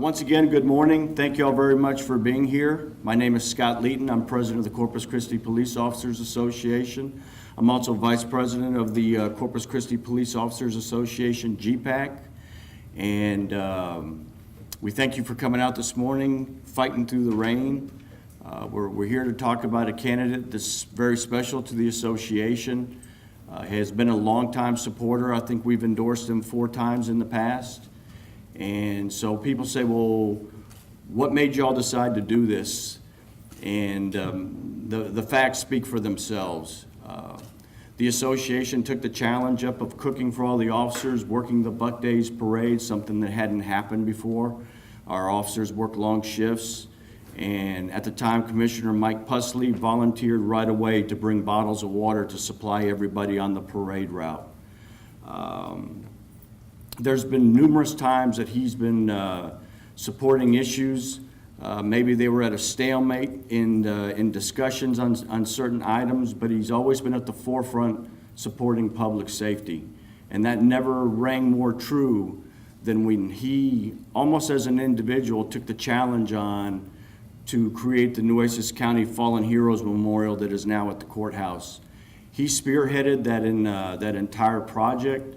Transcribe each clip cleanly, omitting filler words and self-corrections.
Once again, good morning. Thank you all very much for being here. My name is Scott Leeton. I'm president of the Corpus Christi Police Officers Association. I'm also vice president of the Corpus Christi Police Officers Association, GPAC. And we thank you for coming out this morning, fighting through the rain. We're here to talk about a candidate that's very special to the association. Has been a longtime supporter. I think we've endorsed him 4 times in the past. And so people say, well, what made y'all decide to do this? And the facts speak for themselves. The association took the challenge up of cooking for all the officers, working the Buck Days parade, something that hadn't happened before. Our officers worked long shifts. And at the time, Commissioner Mike Pusley volunteered right away to bring bottles of water to supply everybody on the parade route. There's been numerous times that he's been supporting issues. Maybe they were at a stalemate in discussions on certain items, but he's always been at the forefront supporting public safety. And that never rang more true than when he, almost as an individual, took the challenge on to create the Nueces County Fallen Heroes Memorial that is now at the courthouse. He spearheaded that entire project,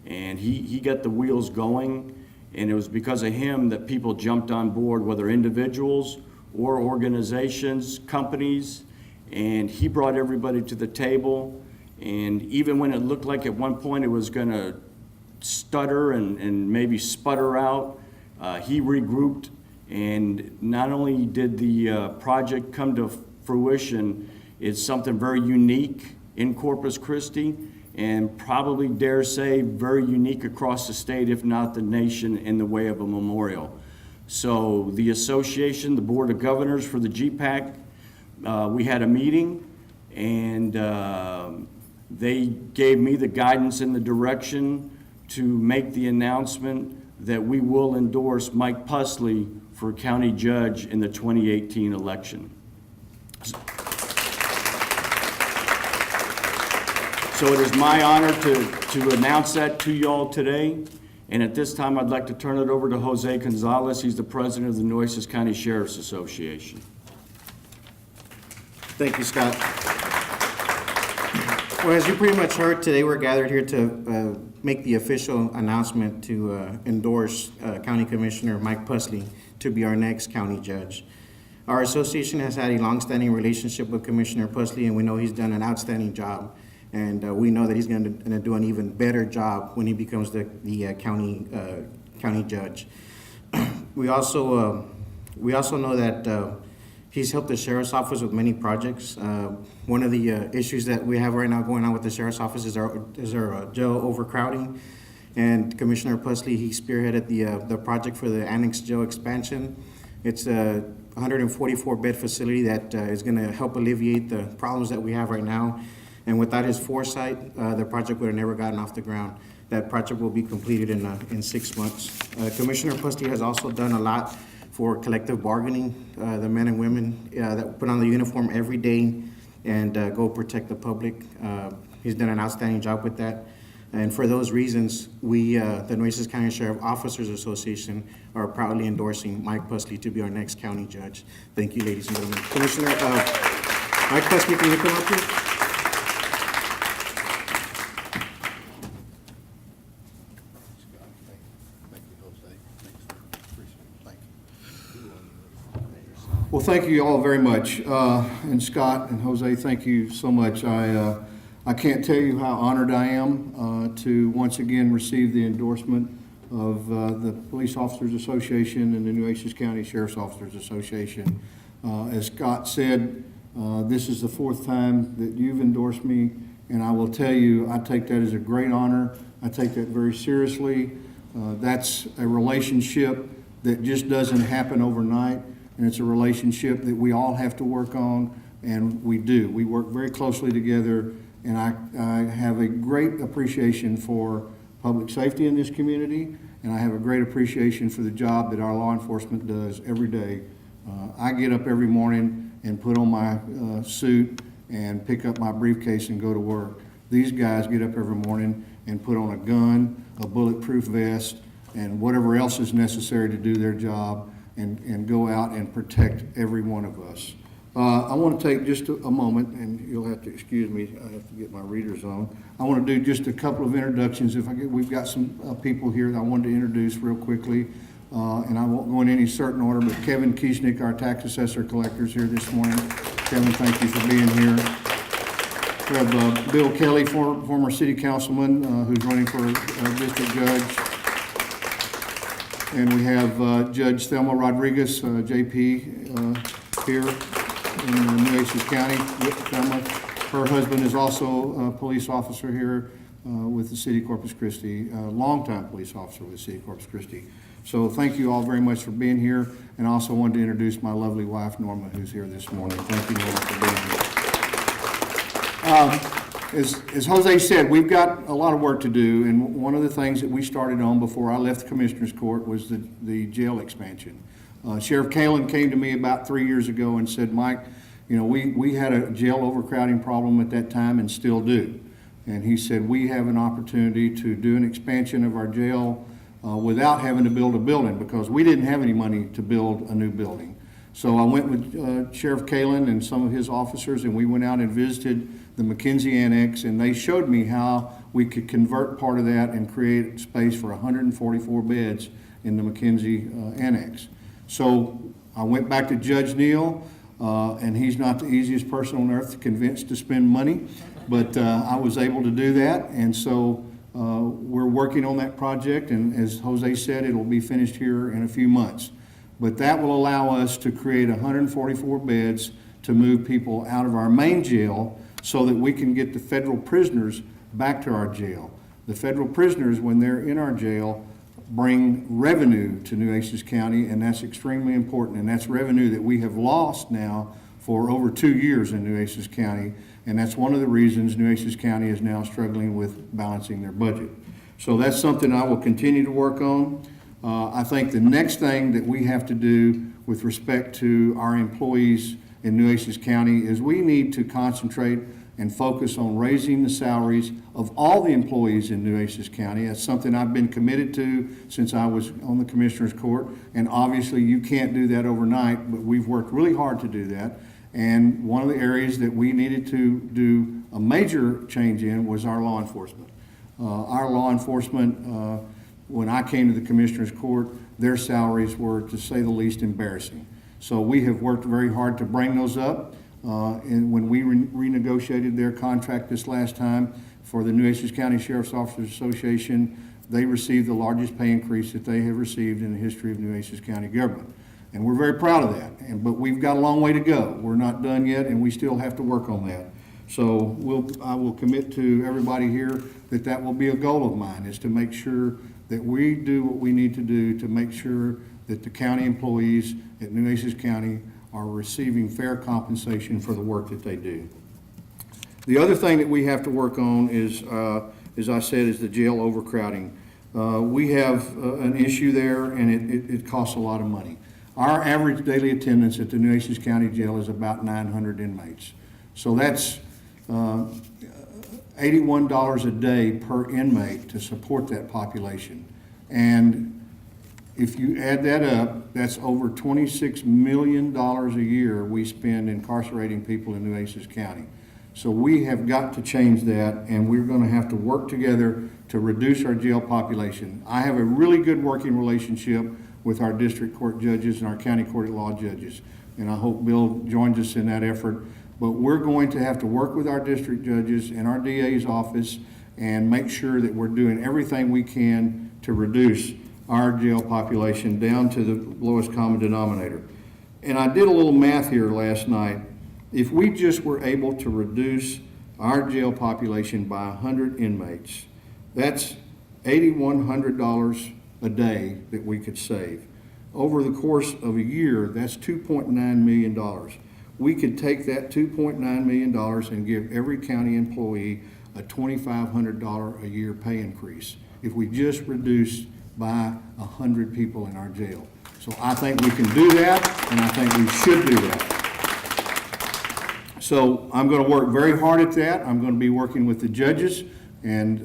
and he got the wheels going, and it was because of him that people jumped on board, whether individuals or organizations, companies, and he brought everybody to the table. And even when it looked like at one point it was going to stutter and maybe sputter out, he regrouped, and not only did the project come to fruition, it's something very unique in Corpus Christi, and probably dare say very unique across the state, if not the nation, in the way of a memorial. So the association, the Board of Governors for the GPAC, we had a meeting, and they gave me the guidance and the direction to make the announcement that we will endorse Mike Pusley for county judge in the 2018 election. So it is my honor to announce that to y'all today. And at this time, I'd like to turn it over to Jose Gonzalez. He's the president of the Nueces County Sheriff's Association. Thank you, Scott. Well, as you pretty much heard, today we're gathered here to make the official announcement to endorse County Commissioner Mike Pusley to be our next county judge. Our association has had a long-standing relationship with Commissioner Pusley, and we know he's done an outstanding job. And we know that he's going to do an even better job when he becomes the county judge. We also know that he's helped the sheriff's office with many projects. One of the issues that we have right now going on with the sheriff's office is our jail overcrowding. And Commissioner Pusley, he spearheaded the project for the Annex Jail expansion. It's a 144-bed facility that is going to help alleviate the problems that we have right now. And without his foresight, the project would have never gotten off the ground. That project will be completed in 6 months. Commissioner Pusley has also done a lot for collective bargaining, the men and women that put on the uniform every day and go protect the public. He's done an outstanding job with that. And for those reasons, we, the Nueces County Sheriff Officers Association, are proudly endorsing Mike Pusley to be our next county judge. Thank you, ladies and gentlemen. Commissioner Mike Pusley, can you come up here? Well, thank you all very much. And Scott and Jose, thank you so much. I can't tell you how honored I am to once again receive the endorsement of the Police Officers Association and the Nueces County Sheriff's Officers Association. As Scott said, this is the 4th time that you've endorsed me, and I will tell you, I take that as a great honor. I take that very seriously. That's a relationship that just doesn't happen overnight. And it's a relationship that we all have to work on, and we do. We work very closely together, and I have a great appreciation for public safety in this community, and I have a great appreciation for the job that our law enforcement does every day. I get up every morning and put on my suit and pick up my briefcase and go to work. These guys get up every morning and put on a gun, a bulletproof vest, and whatever else is necessary to do their job and go out and protect every one of us. I want to take just a moment, and you'll have to excuse me, I have to get my readers on. I want to do just a couple of introductions. We've got some people here that I wanted to introduce real quickly, and I won't go in any certain order, but Kevin Kiesnick, our tax assessor collector, is here this morning. Kevin, thank you for being here. We have Bill Kelly, former city councilman, who's running for district judge. And we have Judge Thelma Rodriguez, JP, here in Nueces County. Thelma, her husband is also a police officer here with the city of Corpus Christi, a longtime police officer with the city of Corpus Christi. So thank you all very much for being here, and I also wanted to introduce my lovely wife, Norma, who's here this morning. Thank you, Norma, for being here. As Jose said, we've got a lot of work to do, and one of the things that we started on before I left the Commissioner's Court was the jail expansion. Sheriff Kalin came to me about 3 years ago and said, Mike, you know, we had a jail overcrowding problem at that time and still do. And he said, we have an opportunity to do an expansion of our jail without having to build a building, because we didn't have any money to build a new building. So I went with Sheriff Kalin and some of his officers, and we went out and visited the McKenzie Annex, and they showed me how we could convert part of that and create space for 144 beds in the McKenzie Annex. So I went back to Judge Neal, and he's not the easiest person on earth to convince to spend money, but I was able to do that, and so we're working on that project, and as Jose said, it will be finished here in a few months. But that will allow us to create 144 beds to move people out of our main jail so that we can get the federal prisoners back to our jail. The federal prisoners, when they're in our jail, bring revenue to Nueces County, and that's extremely important. And that's revenue that we have lost now for over 2 years in Nueces County, and that's one of the reasons Nueces County is now struggling with balancing their budget. So that's something I will continue to work on. I think the next thing that we have to do with respect to our employees in Nueces County is we need to concentrate and focus on raising the salaries of all the employees in Nueces County. That's something I've been committed to since I was on the Commissioner's Court, and obviously you can't do that overnight, but we've worked really hard to do that. And one of the areas that we needed to do a major change in was our law enforcement. Our law enforcement, when I came to the Commissioner's Court, their salaries were, to say the least, embarrassing. So we have worked very hard to bring those up. And when we renegotiated their contract this last time for the Nueces County Sheriff's Officers Association, they received the largest pay increase that they have received in the history of Nueces County government. And we're very proud of that. But we've got a long way to go. We're not done yet, and we still have to work on that. So I will commit to everybody here that will be a goal of mine, is to make sure that we do what we need to do to make sure that the county employees at Nueces County are receiving fair compensation for the work that they do. The other thing that we have to work on is, as I said, is the jail overcrowding. We have an issue there, and it costs a lot of money. Our average daily attendance at the Nueces County Jail is about 900 inmates. So that's $81 a day per inmate to support that population. And if you add that up, that's over $26 million a year we spend incarcerating people in Nueces County. So we have got to change that, and we're going to have to work together to reduce our jail population. I have a really good working relationship with our district court judges and our county court at law judges, and I hope Bill joins us in that effort. But we're going to have to work with our district judges and our DA's office and make sure that we're doing everything we can to reduce our jail population down to the lowest common denominator. And I did a little math here last night. If we just were able to reduce our jail population by 100 inmates, that's $8,100 a day that we could save. Over the course of a year, that's $2.9 million. We could take that $2.9 million and give every county employee a $2,500 a year pay increase if we just reduced by 100 people in our jail. So I think we can do that, and I think we should do that. So I'm going to work very hard at that. I'm going to be working with the judges and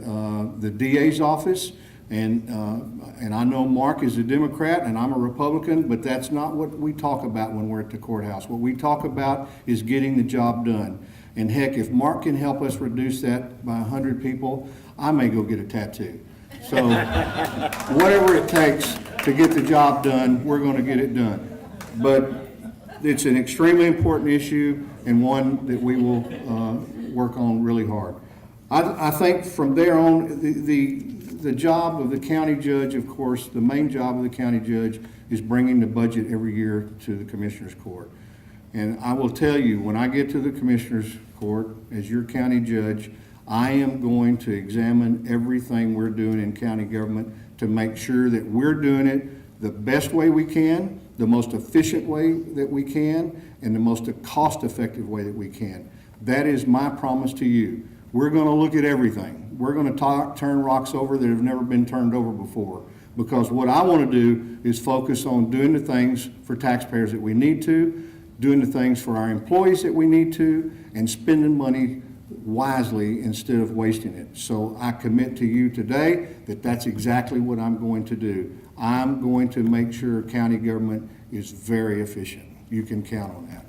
the DA's office. And I know Mark is a Democrat and I'm a Republican, but that's not what we talk about when we're at the courthouse. What we talk about is getting the job done. And heck, if Mark can help us reduce that by 100 people, I may go get a tattoo. So whatever it takes to get the job done, we're going to get it done. But it's an extremely important issue and one that we will work on really hard. I think from there on, the job of the county judge, of course, the main job of the county judge is bringing the budget every year to the Commissioner's Court. And I will tell you, when I get to the Commissioner's Court as your county judge, I am going to examine everything we're doing in county government to make sure that we're doing it the best way we can, the most efficient way that we can, and the most cost-effective way that we can. That is my promise to you. We're going to look at everything. We're going to turn rocks over that have never been turned over before. Because what I want to do is focus on doing the things for taxpayers that we need to, doing the things for our employees that we need to, and spending money wisely instead of wasting it. So I commit to you today that that's exactly what I'm going to do. I'm going to make sure county government is very efficient. You can count on that.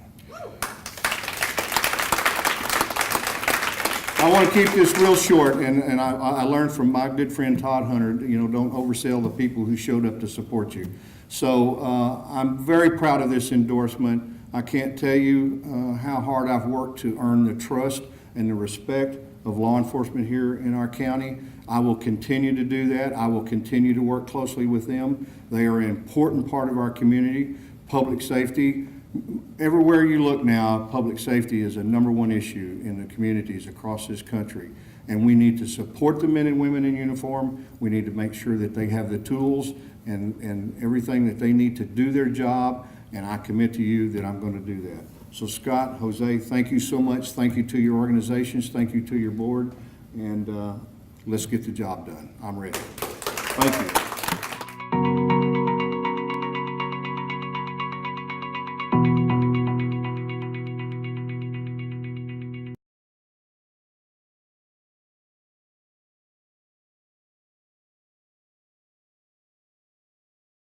I want to keep this real short, and I learned from my good friend Todd Hunter, don't oversell the people who showed up to support you. So I'm very proud of this endorsement. I can't tell you how hard I've worked to earn the trust and the respect of law enforcement here in our county. I will continue to do that. I will continue to work closely with them. They are an important part of our community. Public safety, everywhere you look now, public safety is a #1 issue in the communities across this country. And we need to support the men and women in uniform. We need to make sure that they have the tools and everything that they need to do their job. And I commit to you that I'm going to do that. So Scott, Jose, thank you so much. Thank you to your organizations. Thank you to your board. And let's get the job done. I'm ready. Thank you.